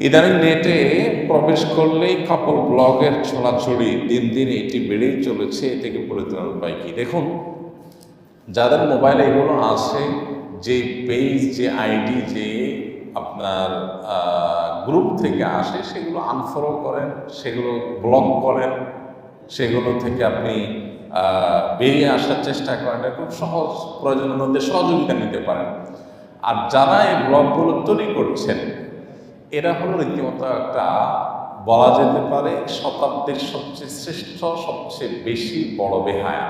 ইদানিং নেটে প্রবেশ করলেই কাপল ব্লগের ছড়াছড়ি দিন দিন এটি বেড়েই চলেছে। এ থেকে পরিত্রাণ উপায় কি? দেখুন, যাদের মোবাইলে এগুলো আছে, যে পেজ, যে আইডি, যে আপনার গ্রুপ থেকে আসে, সেগুলো আনফলো করেন, সেগুলো ব্লক করেন, সেগুলো থেকে আপনি বেরিয়ে আসার চেষ্টা করেন। এটা খুব সহজ, প্রয়োজনের মধ্যে সহযোগিতা নিতে পারেন। আর যারা এই ব্লগগুলো তৈরি করছেন, এরা হলো রীতিমতো একটা, বলা যেতে পারে, শতাব্দীর সবচেয়ে শ্রেষ্ঠ, সবচেয়ে বেশি বড় বেহায়া।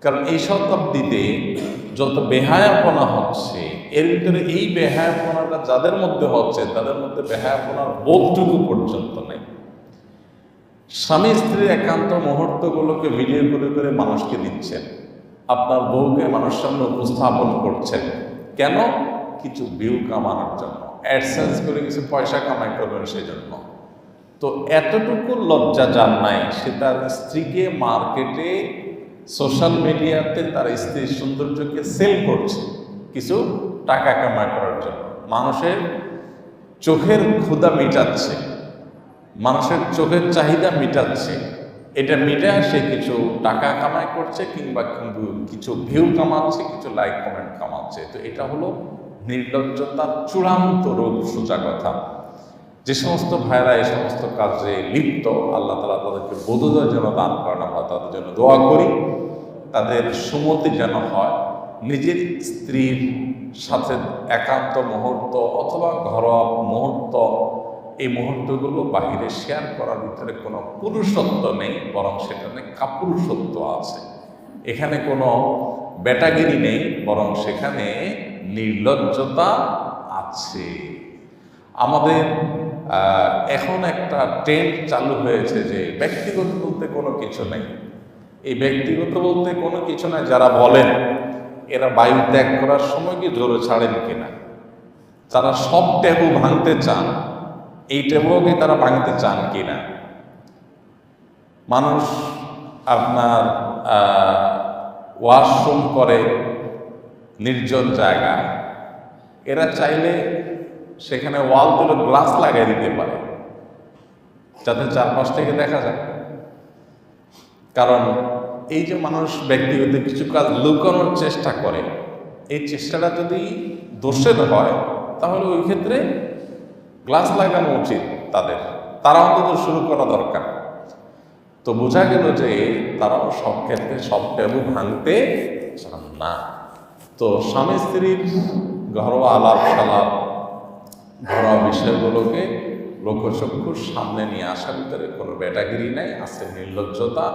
কারণ এই শতাব্দীতে যত বেহায়াপনা হচ্ছে, এর ভিতরে এই বেহায়াপনাটা যাদের মধ্যে হচ্ছে, তাদের মধ্যে বেহায়াপনার বোধটুকু পর্যন্ত নেই। স্বামী স্ত্রীর একান্ত মুহূর্তগুলোকে ভিডিও করে করে মানুষকে দিচ্ছেন, আপনার বউকে মানুষের সামনে উপস্থাপন করছেন। কেন? কিছু ভিউ কামানোর জন্য, অ্যাডসেন্স করে কিছু পয়সা কামাই করবেন সেই জন্য। তো এতটুকু লজ্জা যার নাই, সে তার স্ত্রীকে মার্কেটে, সোশ্যাল মিডিয়াতে তার স্ত্রীর সৌন্দর্যকে সেল করছে কিছু টাকা কামাই করার জন্য। মানুষের চোখের ক্ষুধা মেটাচ্ছে, মানুষের চোখের চাহিদা মেটাচ্ছে। এটা মিটায় সে কিছু টাকা কামাই করছে, কিংবা কিছু ভিউ কামাচ্ছে, কিছু লাইক কমেন্ট কামাচ্ছে। তো এটা হলো নির্লজ্জতার চূড়ান্ত রূপ, সোজা কথা। যে সমস্ত ভাইরা এই সমস্ত কাজে লিপ্ত, আল্লাহ তাআলা তাদেরকে বোধোদয় যেন দান করেন। আমরা তাদের জন্য দোয়া করি, তাদের সুমতি যেন হয়। নিজের স্ত্রীর সাথে একান্ত মুহূর্ত অথবা ঘরোয়া মুহূর্ত, এই মুহূর্তগুলো বাহিরে শেয়ার করার ভিতরে কোনো পুরুষত্ব নেই, বরং সেখানে কাপুরুষত্ব আছে। এখানে কোনো বেটাগিরি নেই, বরং সেখানে নির্লজ্জতা আছে। আমাদের এখন একটা ট্রেন্ড চালু হয়েছে যে ব্যক্তিগত বলতে কোনো কিছু নেই। এই ব্যক্তিগত বলতে কোনো কিছু নাই যারা বলেন, এরা বায়ু ত্যাগ করার সময় কি জোরে ছাড়েন কিনা, তারা সব ট্যাবু ভাঙতে চান, এই ট্যাবুকে তারা ভাঙতে চান কিনা। মানুষ আপনার ওয়াশরুম করে নির্জন জায়গায়, এরা চাইলে সেখানে ওয়াল তুলে গ্লাস লাগিয়ে দিতে পারে, যাতে চারপাশ থেকে দেখা যায়। কারণ এই যে মানুষ ব্যক্তিগত কিছু কাজ লুকানোর চেষ্টা করে, এই চেষ্টাটা যদি দোষের হয়, তাহলে ওই ক্ষেত্রে গ্লাস লাগানো উচিত তারা অন্তত শুরু করা দরকার। তো বোঝা গেল যে তারাও সব ক্ষেত্রে সব ট্যাবু ভাঙতে চান না। তো স্বামী স্ত্রীর ঘরোয়া আলাপ সালাপ, ঘরোয়া বিষয়গুলোকে লোকচক্ষুর সামনে নিয়ে আসার ভিতরে কোনো ব্যাটাগিরি নাই, আছে নির্লজ্জতা।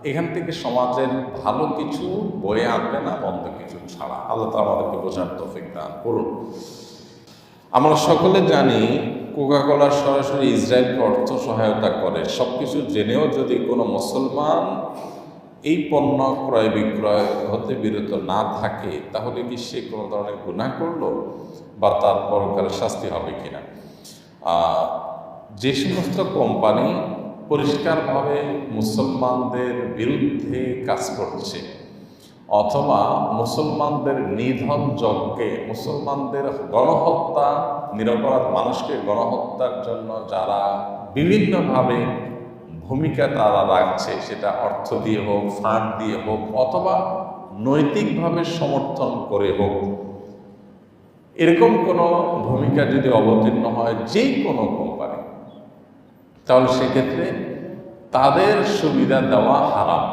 এখান থেকে সমাজের ভালো কিছু বয়ে আনবে না, মন্দ কিছু ছাড়া। আল্লাহ তাআলা আমাদেরকে বোঝার তৌফিক দান করুন। আমরা সকলে জানি, কোকা-কোলা সরাসরি ইসরায়েলকে অর্থ সহায়তা করে। সব কিছু জেনেও যদি কোনো মুসলমান এই পণ্য ক্রয় বিক্রয় হতে বিরত না থাকে, তাহলে কি সে কোনো ধরনের গুনাহ করলো, বা তার পরকালে শাস্তি হবে কিনা? যে সমস্ত কোম্পানি পরিষ্কারভাবে মুসলমানদের বিরুদ্ধে কাজ করছে, অথবা মুসলমানদের নিধন যজ্ঞে, মুসলমানদের গণহত্যা, নিরপরাধ মানুষকে গণহত্যার জন্য যারা বিভিন্নভাবে ভূমিকা তারা রাখছে, সেটা অর্থ দিয়ে হোক, ফান্ড দিয়ে হোক, অথবা নৈতিকভাবে সমর্থন করে হোক, এরকম কোনো ভূমিকা যদি অবতীর্ণ হয় যে কোনো কোম্পানি, তাহলে সেক্ষেত্রে তাদের সুবিধা দেওয়া হারাম।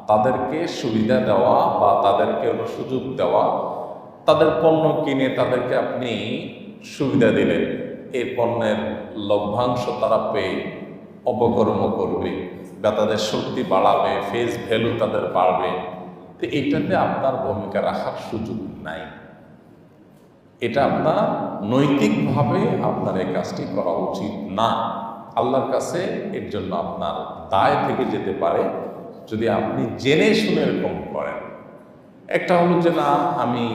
তাদেরকে সুবিধা দেওয়া বা তাদেরকে সুযোগ দেওয়া, তাদের পণ্য কিনে তাদেরকে আপনি সুবিধা দিলেন, এই পণ্যের লভ্যাংশ তারা পেয়ে অপকর্ম করবে বা তাদের শক্তি বাড়াবে, ফেস ভ্যালু তাদের বাড়বে। তো এইটাতে আপনার ভূমিকা রাখার সুযোগ নাই। এটা আপনার নৈতিকভাবে আপনার এই কাজটি করা উচিত না। আল্লাহর কাছে এর জন্য আপনার দায় থেকে যেতে পারে যদি আপনি জেনে শুনে এরকম করেন। একটা হলো যে না, আমি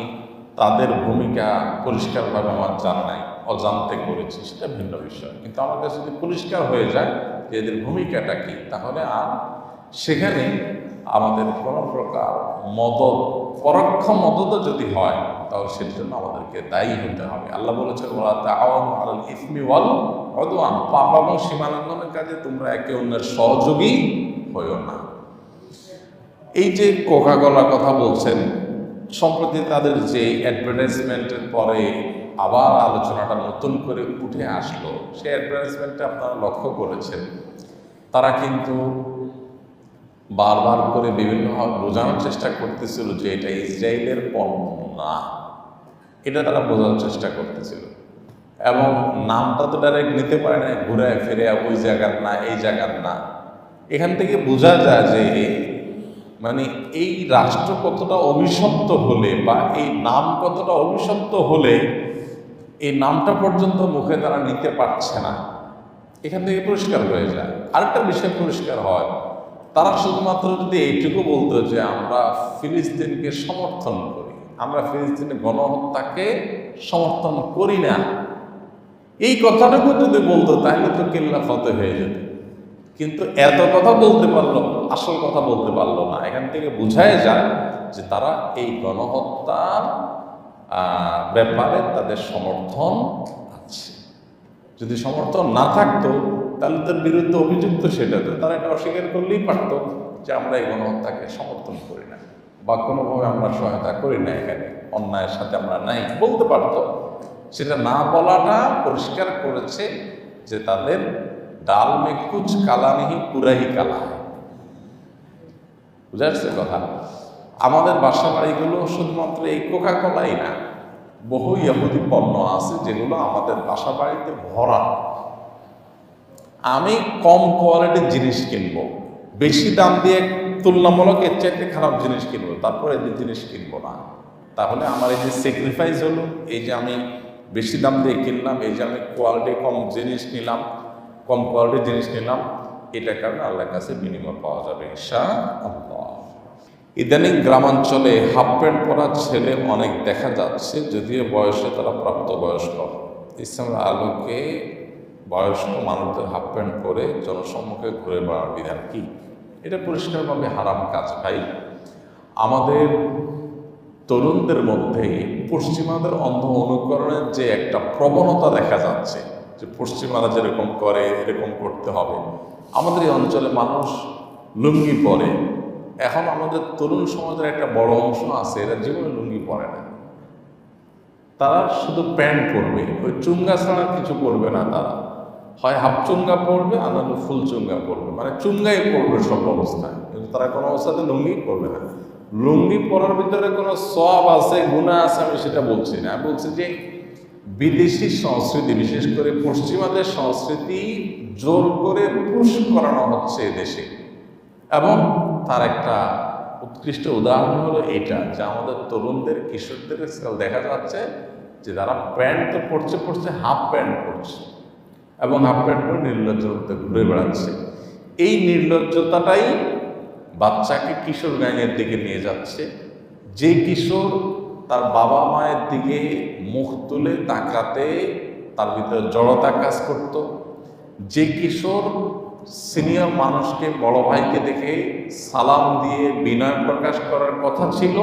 তাদের ভূমিকা পরিষ্কারভাবে আমার জানা নাই, অজান্তে করেছি, সেটা ভিন্ন বিষয়। কিন্তু আমার কাছে যদি পরিষ্কার হয়ে যায় যে এদের ভূমিকাটা কি, তাহলে আর সেখানে আমাদের কোনো প্রকার মদত, পরোক্ষ মদতও যদি হয়, তাহলে সেটার জন্য আমাদেরকে দায়ী হতে হবে। আল্লাহ বলেছেন ওয়ালা তাআওয়ানু আলাল ইসমি ওয়াল উদওয়ান, পাপ এবং সীমালঙ্ঘনের কাজে তোমরা একে অন্যের সহযোগী হইও না। এই যে কোকা কোলার কথা বলছেন, সম্প্রতি তাদের যে অ্যাডভার্টাইজমেন্টের পরে আবার আলোচনাটা নতুন করে উঠে আসলো, সেই অ্যাডভার্টাইজমেন্টটা আপনারা লক্ষ্য করেছেন, তারা কিন্তু বারবার করে বিভিন্নভাবে বোঝানোর চেষ্টা করতেছিল যে এটা ইসরায়েলের পণ্য না, এটা তারা বোঝানোর চেষ্টা করতেছিল। এবং নামটা তো ডাইরেক্ট নিতে পারে না, ঘুরে ফিরে ওই জায়গার না এই জায়গার না। এখান থেকে বোঝা যায় যে মানে এই রাষ্ট্র কতটা অভিশপ্ত হলে বা এই নাম কতটা অভিশপ্ত হলে এই নামটা পর্যন্ত মুখে তারা নিতে পারছে না। এখান থেকে পরিষ্কার হয়ে যায়। আরেকটা বিষয় পরিষ্কার হয়, তারা শুধুমাত্র যদি এইটুকু বলতো যে আমরা ফিলিস্তিনকে সমর্থন করি, আমরা ফিলিস্তিনের গণহত্যাকে সমর্থন করি না, এই কথাটুকু যদি বলতো তাহলে তো কেল্লা ফতে হয়ে যেত। কিন্তু এত কথা বলতে পারলো, আসল কথা বলতে পারলো না। এখান থেকে বোঝাই যায় যে তারা এই গণহত্যার ব্যাপারে তাদের সমর্থন আছে। যদি সমর্থন না থাকতো তাহলে তার বিরুদ্ধে অভিযুক্ত সেটা তো তারা এটা অস্বীকার করলেই পারত যে আমরা এই গণহত্যাকে সমর্থন করি না বা কোনোভাবে আমরা সহায়তা করি না, এখানে অন্যায়ের সাথে আমরা নাই, বলতে পারত। সেটা না বলাটা পরিষ্কার করেছে যে তাদের ডাল মে কুচ কালা নেই পুরাই কালা হয়। বুঝা যাচ্ছে কথা? আমাদের বাসা বাড়িগুলো শুধুমাত্র এই কোকা কোলাই না, বহু ইহুদি পণ্য আছে যেগুলো আমাদের বাসা বাড়িতে ভরা। আমি কম কোয়ালিটির জিনিস কিনবো, বেশি দাম দিয়ে তুলনামূলক এর চাইতে খারাপ জিনিস কিনবো, তারপরে এই জিনিস কিনবো না। তাহলে আমার এই যে স্যাক্রিফাইস হলো, এই যে আমি বেশি দাম দিয়ে কিনলাম, এই যে আমি কোয়ালিটি কম জিনিস নিলাম, কম কোয়ালিটির জিনিস নিলাম, এটার কারণে আল্লাহর কাছে বিনিময় পাওয়া যাবে ইনশাআল্লাহ। ইদানিং গ্রামাঞ্চলে হাফ প্যান্ট পরা ছেলে অনেক দেখা যাচ্ছে, যদিও বয়সে তারা প্রাপ্তবয়স্ক। ইসলামের আলোকে বয়স্ক মানুষদের হাফ প্যান্ট পরে জনসম্মুখে ঘুরে বেড়ার বিধান কি? এটা পরিষ্কারভাবে হারাম কাজ ভাই। আমাদের তরুণদের মধ্যে পশ্চিমাদের অন্ধ অনুকরণের যে একটা প্রবণতা দেখা যাচ্ছে, যে পশ্চিমারা যেরকম করে এরকম করতে হবে। আমাদের এই অঞ্চলে মানুষ লুঙ্গি পরে, এখন আমাদের তরুণ সমাজের একটা বড় অংশ আছে এরা জীবনে লুঙ্গি পরে না, তারা শুধু প্যান্ট পরবে, ওই চুঙ্গা ছাড়া কিছু পরবে না। তারা হয় হাফ চুঙ্গা পরবে আর নাহলে ফুল চুঙ্গা পরবে, মানে চুঙ্গাই পরবে সব অবস্থায়, কিন্তু তারা কোনো অবস্থাতে লুঙ্গি পরবে না। লুঙ্গি পরার ভিতরে কোনো সওয়াব আছে গুনাহ আছে আমি সেটা বলছি না, আমি বলছি যে বিদেশি সংস্কৃতি, বিশেষ করে পশ্চিমাদের সংস্কৃতি জোর করে পুশ করানো হচ্ছে দেশে। এবং তার একটা উৎকৃষ্ট উদাহরণ হলো এইটা, যে আমাদের তরুণদের কিশোরদের দেখা যাচ্ছে যে তারা প্যান্ট তো পরছে হাফ প্যান্ট পরছে, এবং হাফ প্যান্ট পরে নির্লজ্জতা ঘুরে বেড়াচ্ছে। এই নির্লজ্জতাটাই বাচ্চাকে কিশোর গাইনের দিকে নিয়ে যাচ্ছে। যে কিশোর তার বাবা মায়ের দিকে মুখ তুলে তাকাতে তার ভিতরে জড়তা কাজ করত, যে কিশোর সিনিয়র মানুষকে, বড় ভাইকে দেখে সালাম দিয়ে বিনয় প্রকাশ করার কথা ছিল,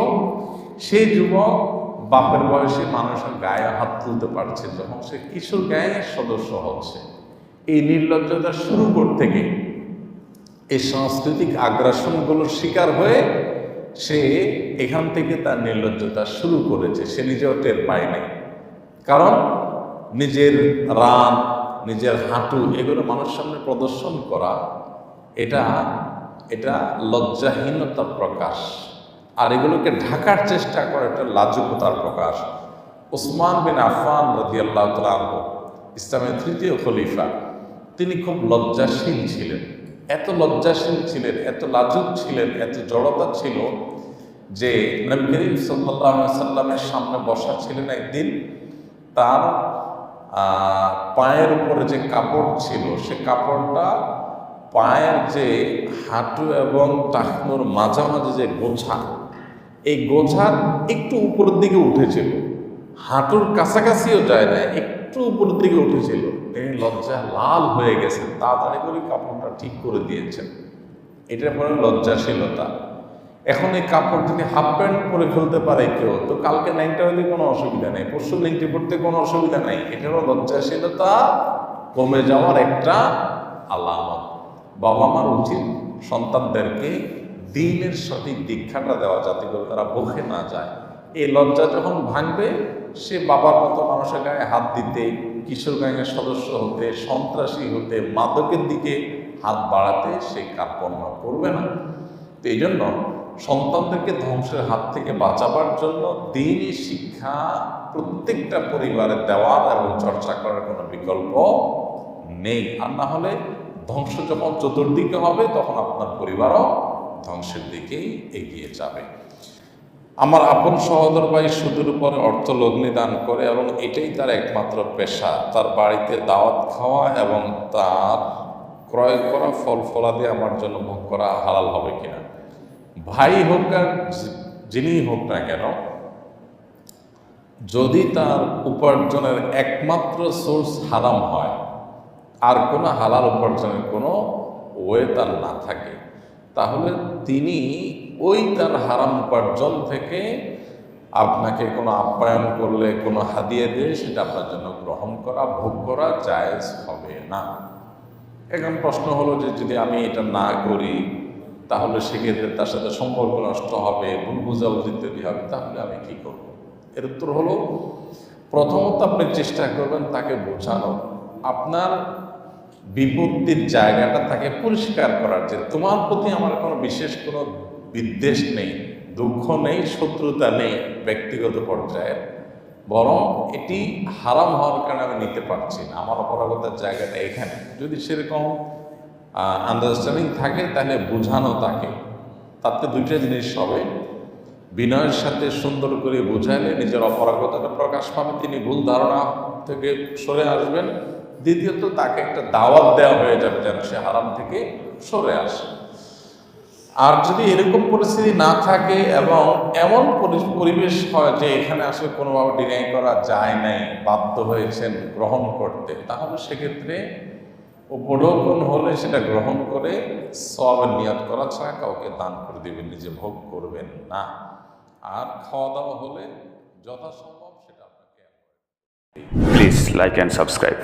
সেই যুবক বাপের বয়সে মানুষের গায়ে হাত তুলতে পারছে যখন সে কিশোর গায়ের সদস্য হচ্ছে। এই নির্লজ্জতা শুরু করতে গিয়ে এই সাংস্কৃতিক আগ্রাসনগুলোর শিকার হয়ে সে এখান থেকে তার নির্লজ্জতা শুরু করেছে, সে নিজেও টের পায় নাই। কারণ নিজের রান, নিজের হাঁটু এগুলো মানুষের সামনে প্রদর্শন করা এটা লজ্জাহীনতার প্রকাশ, আর এগুলোকে ঢাকার চেষ্টা করা এটা লাজুকতার প্রকাশ। ওসমান বিন আফফান রাদিয়াল্লাহু তাআলা আনহু, ইসলামের তৃতীয় খলিফা, তিনি খুব লজ্জাশীল ছিলেন। এত লজ্জাশীল ছিলেন, এত লাজুক ছিলেন, এত জড়তা ছিল যে নবী করিম সাল্লাল্লাহু আলাইহি সাল্লামের সামনে বসা ছিলেন একদিন, তার পায়ের উপরে যে কাপড় ছিল সে কাপড়টা পায়ের যে হাঁটু এবং টাকনুর মাঝামাঝি যে গোছা, এই গোছার একটু উপরের দিকে উঠেছিল, হাঁটুর কাছাকাছিও যায় না, একটু উপরের দিকে উঠেছিল। তিনি লজ্জা লাল হয়ে গেছেন, তাড়াতাড়ি করে কাপড়টা ঠিক করে দিয়েছেন। এটার পরে লজ্জাশীলতা। এখন এই কাপড় যদি হাফ প্যান্ট পরে ফেলতে পারে কেউ, তো কালকে নাইনটা হলে কোনো অসুবিধা নেই, পরশু লিংটি পড়তে কোনো অসুবিধা নেই। এটারও লজ্জাশীলতা কমে যাওয়ার একটা আলামত। বাবা মার উচিত সন্তানদেরকে দ্বীনের সঠিক দীক্ষাটা দেওয়া, যাতে করে তারা বকে না যায়। এই লজ্জা যখন ভাঙবে, সে বাবার মতো মানুষের গায়ে হাত দিতে, কিশোর গ্যাংয়ের সদস্য হতে, সন্ত্রাসী হতে, মাদকের দিকে হাত বাড়াতে সে কার্পণ্য করবে না। তো এই জন্য সন্তানদেরকে ধ্বংসের হাত থেকে বাঁচাবার জন্য দ্বীনি শিক্ষা প্রত্যেকটা পরিবারে দেওয়ার এবং চর্চা করার কোনো বিকল্প নেই। আর না হলে ধ্বংস যখন চতুর্দিকে হবে, তখন আপনার পরিবারও ধ্বংসের দিকেই এগিয়ে যাবে। আমার আপন সহোদর ভাই সুদের উপরে অর্থ লগ্নি দান করে এবং এটাই তার একমাত্র পেশা। তার বাড়িতে দাওয়াত খাওয়া এবং তার ক্রয় করা ফল ফলাদি আমার জন্য ভোগ করা হালাল হবে কিনা? ভাই হোক আর যিনি হোক না কেন, যদি তার উপার্জনের একমাত্র সোর্স হারাম হয়, আর কোনো হালাল উপার্জনের কোনো ওয়ে তার না থাকে, তাহলে তিনি ওই তার হারাম উপার্জন থেকে আপনাকে কোনো আপ্যায়ন করলে, কোনো হাদিয়া দিয়ে সেটা আপনার জন্য গ্রহণ করা, ভোগ করা জায়েজ হবে না। এখন প্রশ্ন হলো যে যদি আমি এটা না করি, তাহলে সেক্ষেত্রে তার সাথে সম্পর্ক নষ্ট হবে, ভুল বুঝাবুঝি তৈরি হবে, তাহলে আমি কি করব? এর উত্তর হলো, প্রথমত আপনি চেষ্টা করবেন তাকে বোঝানো, আপনার বিপত্তির জায়গাটা তাকে পরিষ্কার করার, যে তোমার প্রতি আমার কোনো বিশেষ কোনো বিদ্বেষ নেই, দুঃখ নেই, শত্রুতা নেই ব্যক্তিগত পর্যায়ে, বরং এটি হারাম হওয়ার কারণে আমি নিতে পারছি না, আমার অপরাগতার জায়গাটা এখানে। যদি সেরকম আন্ডারস্ট্যান্ডিং থাকে, তাহলে বোঝানো তাকে। তাতে দুইটা জিনিস হবে, বিনয়ের সাথে সুন্দর করে বোঝাইলে নিজের অপরাগতাটা প্রকাশ পাবে, তিনি ভুল ধারণা থেকে সরে আসবেন। দ্বিতীয়ত তাকে একটা দাওয়াত দেওয়া হয়ে যাবে যেন সে হারাম থেকে সরে আসে। আর যদি এরকম পরিস্থিতি না থাকে এবং এমন পরিবেশ হয় যে এখানে আসলে কোনোভাবে ডিনাই করা যায় নাই, বাধ্য হয়েছেন গ্রহণ করতে, তাহলে সেক্ষেত্রে উপঢৌকন হলে সেটা গ্রহণ করে সওয়াবের নিয়ত করা ছাড়া কাউকে দান করে দেবেন, নিজে ভোগ করবেন না। আর খাওয়া দাওয়া হলে যথাসম্ভব সেটা আপনাকে। Please like and subscribe.